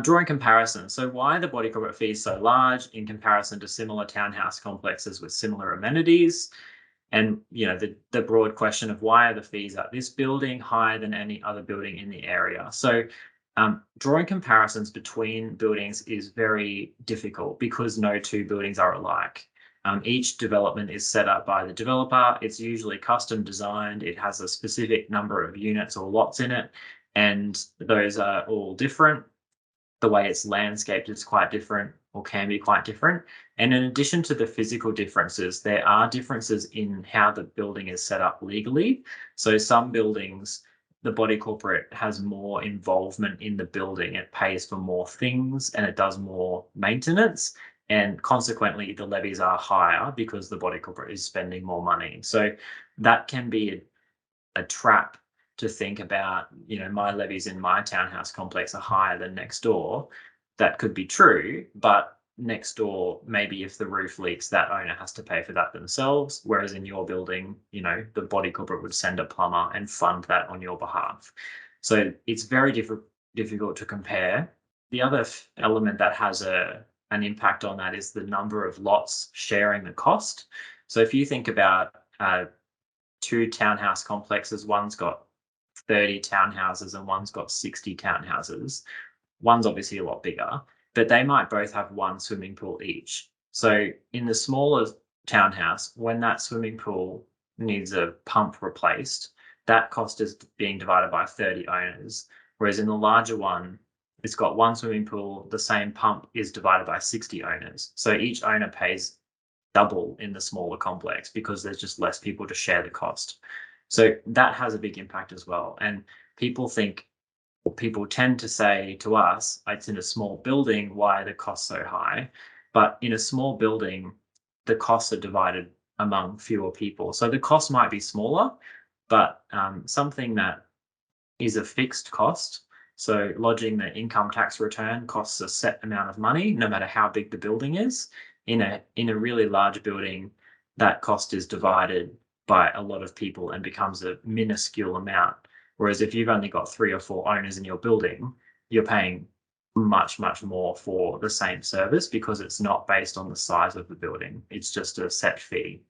Drawing comparisons. So why are the body corporate fees so large in comparison to similar townhouse complexes with similar amenities? And the broad question of why are the fees at this building higher than any other building in the area? So drawing comparisons between buildings is very difficult because no two buildings are alike. Each development is set up by the developer. It's usually custom designed. It has a specific number of units or lots in it, and those are all different. The way it's landscaped is quite different or can be quite different. And in addition to the physical differences, there are differences in how the building is set up legally. So some buildings, the body corporate has more involvement in the building. It pays for more things and it does more maintenance. And consequently, the levies are higher because the body corporate is spending more money. So that can be a trap to think about, my levies in my townhouse complex are higher than next door. That could be true, but next door, maybe if the roof leaks, that owner has to pay for that themselves. Whereas in your building, the body corporate would send a plumber and fund that on your behalf. So it's very difficult to compare. The other element that has an impact on that is the number of lots sharing the cost. So if you think about two townhouse complexes, one's got 30 townhouses and one's got 60 townhouses. One's obviously a lot bigger, but they might both have one swimming pool each. So in the smaller townhouse, when that swimming pool needs a pump replaced, that cost is being divided by 30 owners. Whereas in the larger one, it's got one swimming pool, the same pump is divided by 60 owners. So each owner pays double in the smaller complex because there's just less people to share the cost. So that has a big impact as well. And people tend to say to us, it's in a small building, why are the costs so high? But in a small building, the costs are divided among fewer people. So the cost might be smaller, but something that is a fixed cost. So lodging the income tax return costs a set amount of money, no matter how big the building is. In a really large building, that cost is divided by a lot of people and becomes a minuscule amount. Whereas if you've only got 3 or 4 owners in your building, you're paying much, much more for the same service because it's not based on the size of the building. It's just a set fee.